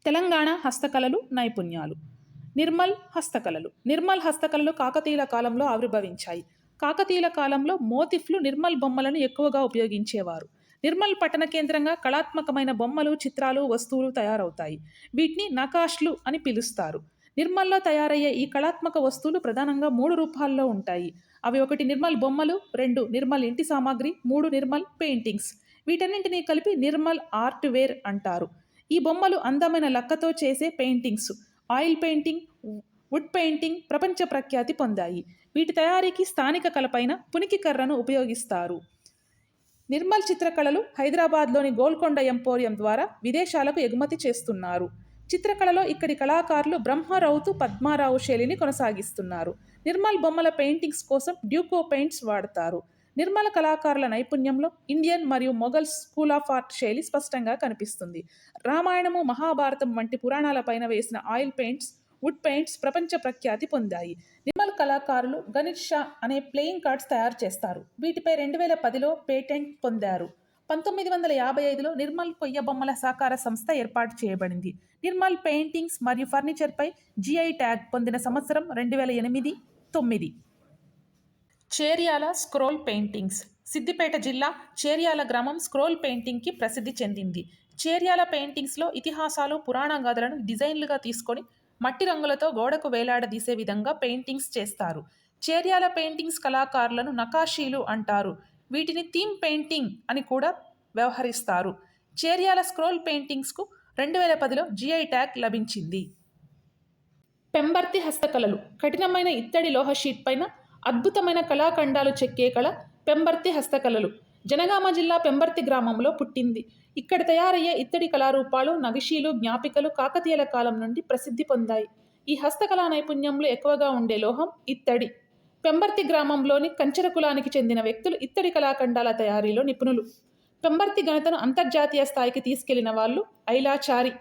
తెలంగాణ హస్తకళలు నైపుణ్యాలు. నిర్మల్ హస్తకళలు కాకతీయుల కాలంలో ఆవిర్భవించాయి. కాకతీయుల కాలంలో మోతిఫ్లు నిర్మల్ బొమ్మలను ఎక్కువగా ఉపయోగించేవారు. నిర్మల్ పట్టణ కేంద్రంగా కళాత్మకమైన బొమ్మలు, చిత్రాలు, వస్తువులు తయారవుతాయి. వీటిని నకాష్లు అని పిలుస్తారు. నిర్మల్లో తయారయ్యే ఈ కళాత్మక వస్తువులు ప్రధానంగా 3 రూపాల్లో ఉంటాయి. అవి 1 నిర్మల్ బొమ్మలు, 2 నిర్మల్ ఇంటి సామాగ్రి, 3 నిర్మల్ పెయింటింగ్స్. వీటన్నింటినీ కలిపి నిర్మల్ ఆర్ట్ వేర్ అంటారు. ఈ బొమ్మలు అందమైన లక్కతో చేసే paintings, oil painting, wood painting ప్రపంచ ప్రఖ్యాతి పొందాయి. వీటి తయారీకి స్థానిక కలపైన పునికి కర్రను ఉపయోగిస్తారు. నిర్మల్ చిత్రకళలు హైదరాబాద్లోని గోల్కొండ ఎంపోరియం ద్వారా విదేశాలకు ఎగుమతి చేస్తున్నారు. చిత్రకళలో ఇక్కడి కళాకారులు బ్రహ్మరౌతు, పద్మారావు శైలిని కొనసాగిస్తున్నారు. నిర్మల్ బొమ్మల పెయింటింగ్స్ కోసం డ్యూకో పెయింట్స్ వాడతారు. నిర్మల కళాకారుల నైపుణ్యంలో ఇండియన్ మరియు మొఘల్ స్కూల్ ఆఫ్ ఆర్ట్ శైలి స్పష్టంగా కనిపిస్తుంది. రామాయణము, మహాభారతం వంటి పురాణాలపైన వేసిన ఆయిల్ పెయింట్స్, వుడ్ పెయింట్స్ ప్రపంచ ప్రఖ్యాతి పొందాయి. నిర్మల్ కళాకారులు గణిత్ షా అనే ప్లేయింగ్ కార్డ్స్ తయారు చేస్తారు. వీటిపై 2010లో పేటెంట్ పొందారు. 1955లో నిర్మల్ కొయ్య బొమ్మల సహకార సంస్థ ఏర్పాటు చేయబడింది. నిర్మల్ పెయింటింగ్స్ మరియు ఫర్నిచర్పై జిఐ ట్యాగ్ పొందిన సంవత్సరం 2008-9. Cheriyal scroll paintings. సిద్దిపేట జిల్లా చేర్యాల గ్రామం స్క్రోల్ పెయింటింగ్కి ప్రసిద్ధి చెందింది. చేర్యాల పెయింటింగ్స్లో ఇతిహాసాలు, పురాణ గాథలను డిజైన్లుగా తీసుకొని మట్టి రంగులతో గోడకు వేలాడదీసే విధంగా పెయింటింగ్స్ చేస్తారు. చేర్యాల పెయింటింగ్స్ కళాకారులను నకాషీలు అంటారు. వీటిని థీమ్ పెయింటింగ్ అని కూడా వ్యవహరిస్తారు. చేర్యాల స్క్రోల్ పెయింటింగ్స్కు 2010లో జిఐ ట్యాగ్ లభించింది. పెంబర్తి హస్తకళలు. కఠినమైన ఇత్తడి లోహ షీట్ పైన అద్భుతమైన కళాఖండాలు చెక్కే కళ పెంబర్తి హస్తకళలు. జనగామ జిల్లా పెంబర్తి గ్రామంలో పుట్టింది. ఇక్కడ తయారయ్యే ఇత్తడి కళారూపాలు, నగిషీలు, జ్ఞాపికలు కాకతీయుల కాలం నుండి ప్రసిద్ధి పొందాయి. ఈ హస్తకళా నైపుణ్యంలో ఎక్కువగా ఉండే లోహం ఇత్తడి. పెంబర్తి గ్రామంలోని కంచర కులానికి చెందిన వ్యక్తులు ఇత్తడి కళాఖండాల తయారీలో నిపుణులు. పెంబర్తి ఘనతను అంతర్జాతీయ స్థాయికి తీసుకెళ్లిన వాళ్ళు ఐలాచారి.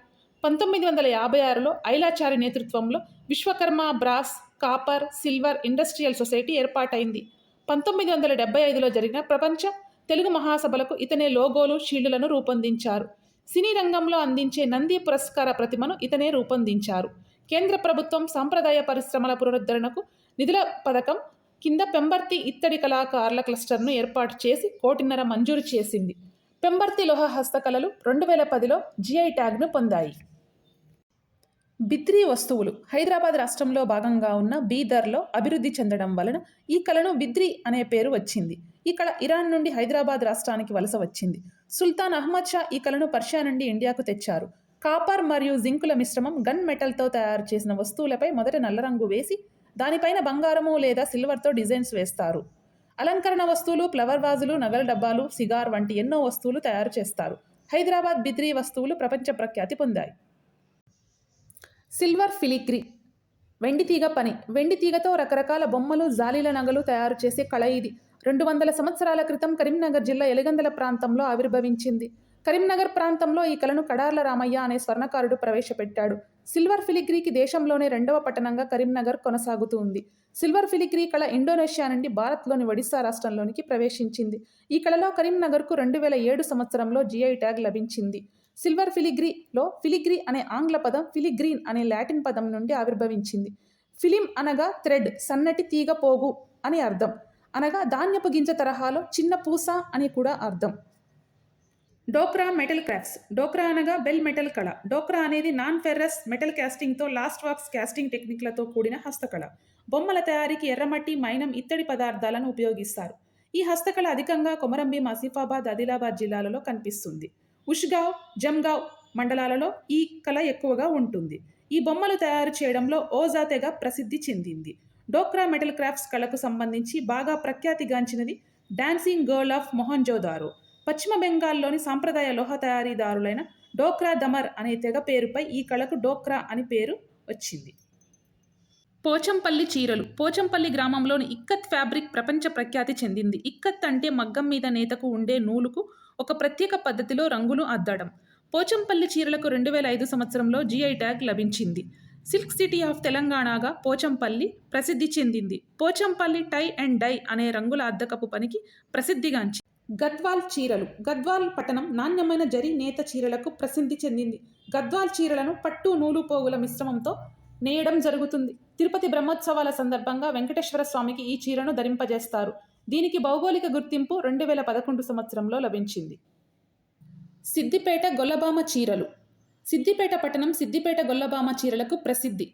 1956లో ఐలాచారి నేతృత్వంలో Vishwakarma brass, copper, silver industrial society ఏర్పాటైంది. 1975లో జరిగిన ప్రపంచ తెలుగు మహాసభలకు ఇతనే లోగోలు, షీల్డులను రూపొందించారు. సినీ రంగంలో అందించే నంది పురస్కార ప్రతిమను ఇతనే రూపొందించారు. కేంద్ర ప్రభుత్వం సాంప్రదాయ పరిశ్రమల పునరుద్ధరణకు నిధుల పథకం కింద పెంబర్తి ఇత్తడి కళాకారుల క్లస్టర్ను ఏర్పాటు చేసి 1.5 కోటి మంజూరు చేసింది. పెంబర్తి లోహ హస్తకళలు 2010లో జిఐ ట్యాగ్ను పొందాయి. బిద్రీ వస్తువులు. హైదరాబాద్ రాష్ట్రంలో భాగంగా ఉన్న బీదర్లో అభివృద్ధి చెందడం వలన ఈ కళను బిద్రీ అనే పేరు వచ్చింది. ఈ కళ ఇరాన్ నుండి హైదరాబాద్ రాష్ట్రానికి వలస వచ్చింది. సుల్తాన్ అహ్మద్ షా ఈ కళను పర్షియా నుండి ఇండియాకు తెచ్చారు. కాపర్ మరియు జింకుల మిశ్రమం గన్ మెటల్తో తయారు చేసిన వస్తువులపై మొదట నల్ల రంగు వేసి దానిపైన బంగారము లేదా సిల్వర్తో డిజైన్స్ వేస్తారు. అలంకరణ వస్తువులు, ఫ్లవర్ వాజులు, నగల డబ్బాలు, సిగార్ వంటి ఎన్నో వస్తువులు తయారు చేస్తారు. హైదరాబాద్ బిద్రీ వస్తువులు ప్రపంచ ప్రఖ్యాతి పొందాయి. Silver filigree. వెండి తీగ పని. వెండి తీగతో రకరకాల బొమ్మలు, జాలీల నగలు తయారు చేసే కళ ఇది. 200 సంవత్సరాల క్రితం కరీంనగర్ జిల్లా ఎలగందల ప్రాంతంలో ఆవిర్భవించింది. కరీంనగర్ ప్రాంతంలో ఈ కళను కడార్ల రామయ్య అనే స్వర్ణకారుడు ప్రవేశపెట్టాడు. సిల్వర్ ఫిలిగ్రీకి దేశంలోనే 2వ పట్టణంగా కరీంనగర్ కొనసాగుతూ ఉంది. సిల్వర్ ఫిలిగ్రీ కళ ఇండోనేషియా నుండి భారత్లోని ఒడిశా రాష్ట్రంలోనికి ప్రవేశించింది. ఈ కళలో కరీంనగర్కు 2007 సంవత్సరంలో జిఐ ట్యాగ్ లభించింది. సిల్వర్ ఫిలిగ్రీలో ఫిలిగ్రీ అనే ఆంగ్ల పదం ఫిలిగ్రీన్ అనే లాటిన్ పదం నుండి ఆవిర్భవించింది. ఫిలిం అనగా థ్రెడ్, సన్నటి తీగ పోగు అని అర్థం. అనగా ధాన్యపు గింజ తరహాలో చిన్న పూస అని కూడా అర్థం. డోక్రా మెటల్ క్రాఫ్ట్స్. డోక్రా అనగా బెల్ మెటల్ కళ. డోక్రా అనేది నాన్ ఫెర్రస్ మెటల్ క్యాస్టింగ్తో లాస్ట్ వాక్స్ క్యాస్టింగ్ టెక్నిక్లతో కూడిన హస్తకళ. బొమ్మల తయారీకి ఎర్రమట్టి, మైనం, ఇత్తడి పదార్థాలను ఉపయోగిస్తారు. ఈ హస్తకళ అధికంగా కొమరంభీం, ఆసిఫాబాద్, ఆదిలాబాద్ జిల్లాలలో కనిపిస్తుంది. ఉష్గావ్, జంగావ్ మండలాలలో ఈ కళ ఎక్కువగా ఉంటుంది. ఈ బొమ్మలు తయారు చేయడంలో ఓజా తెగ ప్రసిద్ధి చెందింది. డోక్రా మెటల్ క్రాఫ్ట్స్ కళకు సంబంధించి బాగా ప్రఖ్యాతిగాంచినది డాన్సింగ్ గర్ల్ ఆఫ్ మొహంజోదారో. పశ్చిమ బెంగాల్లోని సాంప్రదాయ లోహ తయారీదారులైన డోక్రా దమర్ అనే తెగ పేరుపై ఈ కళకు డోక్రా అని పేరు వచ్చింది. పోచంపల్లి చీరలు. పోచంపల్లి గ్రామంలోని ఇక్కత్ ఫ్యాబ్రిక్ ప్రపంచ ప్రఖ్యాతి చెందింది. ఇక్కత్ అంటే మగ్గం మీద నేతకు ఉండే నూలుకు ఒక ప్రత్యేక పద్ధతిలో రంగులు అద్దడం. పోచంపల్లి చీరలకు 2005 సంవత్సరంలో జిఐ ట్యాగ్ లభించింది. సిల్క్ సిటీ ఆఫ్ తెలంగాణగా పోచంపల్లి ప్రసిద్ధి చెందింది. పోచంపల్లి టై అండ్ డై అనే రంగుల అద్దకపు పనికి ప్రసిద్ధిగాంచింది. గద్వాల్ చీరలు. గద్వాల్ పట్టణం నాణ్యమైన జరీ నేత చీరలకు ప్రసిద్ధి చెందింది. గద్వాల్ చీరలను పట్టు నూలు పోగుల మిశ్రమంతో నేయడం జరుగుతుంది. తిరుపతి బ్రహ్మోత్సవాల సందర్భంగా వెంకటేశ్వర స్వామికి ఈ చీరను ధరింపజేస్తారు. దీనికి భౌగోళిక గుర్తింపు 2011 సంవత్సరంలో లభించింది. సిద్దిపేట గొల్లభామ చీరలు. సిద్దిపేట పట్టణం సిద్దిపేట గొల్లభామ చీరలకు ప్రసిద్ధి.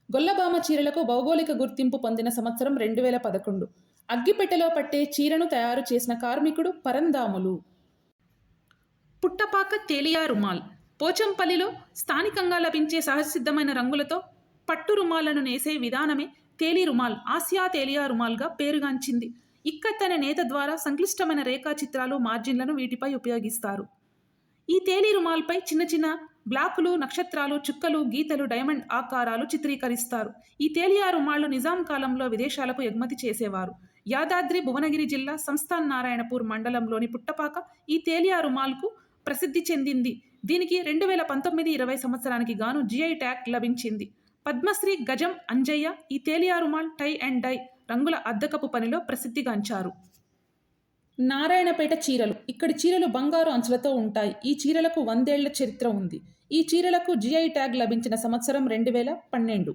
గొల్లభామ చీరలకు భౌగోళిక గుర్తింపు పొందిన సంవత్సరం 2011. అగ్గిపెట్టెలో పట్టే చీరను తయారు చేసిన కార్మికుడు పరందాములు. పుట్టపాక తేలియా రుమాల్. పోచంపల్లిలో స్థానికంగా లభించే సహజసిద్ధమైన రంగులతో పట్టు రుమాలను నేసే విధానమే తేలి రుమాల్ ఆసియా తేలియా రుమాల్గా పేరుగాంచింది. ఇక్కత్తైన నేత ద్వారా సంక్లిష్టమైన రేఖాచిత్రాలు మార్జిన్లను వీటిపై ఉపయోగిస్తారు. ఈ తేలి రుమాల్పై చిన్న చిన్న బ్లాకులు, నక్షత్రాలు, చుక్కలు, గీతలు, డైమండ్ ఆకారాలు చిత్రీకరిస్తారు. ఈ తేలియా రుమాళ్లు నిజాం కాలంలో విదేశాలకు ఎగుమతి చేసేవారు. యాదాద్రి భువనగిరి జిల్లా సంస్థాన్ నారాయణపూర్ మండలంలోని పుట్టపాక ఈ తేలియా రుమాల్కు ప్రసిద్ధి చెందింది. దీనికి 2019-20 సంవత్సరానికి గాను జిఐ ట్యాగ్ లభించింది. పద్మశ్రీ గజం అంజయ్య ఈ తేలియా రుమాల్ టై అండ్ డై రంగుల అద్దకపు పనిలో ప్రసిద్ధిగాంచారు. నారాయణపేట చీరలు. ఇక్కడి చీరలు బంగారు అంచులతో ఉంటాయి. ఈ చీరలకు 100 ఏళ్ల చరిత్ర ఉంది. ఈ చీరలకు జిఐ ట్యాగ్ లభించిన సంవత్సరం 2012.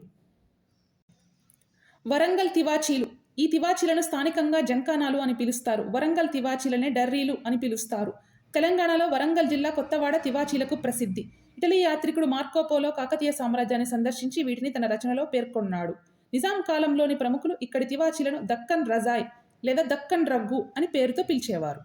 వరంగల్ తివాచీలు. ఈ తివాచీలను స్థానికంగా జంకానాలు అని పిలుస్తారు. వరంగల్ తివాచీలనే డర్రీలు అని పిలుస్తారు. తెలంగాణలో వరంగల్ జిల్లా కొత్తవాడ తివాచీలకు ప్రసిద్ధి. ఇటలీ యాత్రికుడు మార్కోపోలో కాకతీయ సామ్రాజ్యాన్ని సందర్శించి వీటిని తన రచనలో పేర్కొన్నాడు. నిజాం కాలంలోని ప్రముఖులు ఇక్కడి తివాచీలను దక్కన్ రజాయ్ లేదా దక్కన్ రగ్గు అని పేరుతో పిలిచేవారు.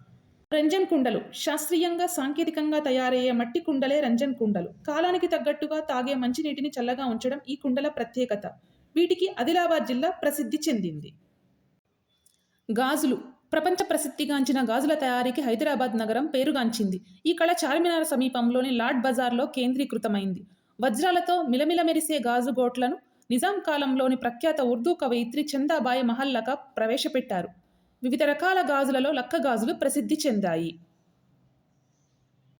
రంజన్ కుండలు. శాస్త్రీయంగా సాంకేతికంగా తయారయ్యే మట్టి కుండలే రంజన్ కుండలు. కాలానికి తగ్గట్టుగా తాగే మంచినీటిని చల్లగా ఉంచడం ఈ కుండల ప్రత్యేకత. వీటికి ఆదిలాబాద్ జిల్లా ప్రసిద్ధి చెందింది. గాజులు. ప్రపంచ ప్రసిద్ధిగాంచిన గాజుల తయారీకి హైదరాబాద్ నగరం పేరుగాంచింది. ఈ కళ చార్మినార్ సమీపంలోని లాడ్ బజార్లో కేంద్రీకృతమైంది. వజ్రాలతో మిలమిల మెరిసే గాజు గోట్లను నిజాం కాలంలోని ప్రఖ్యాత ఉర్దూ కవయిత్రి చందాబాయి మహల్లక ప్రవేశపెట్టారు. వివిధ రకాల గాజులలో లక్క గాజులు ప్రసిద్ధి చెందాయి.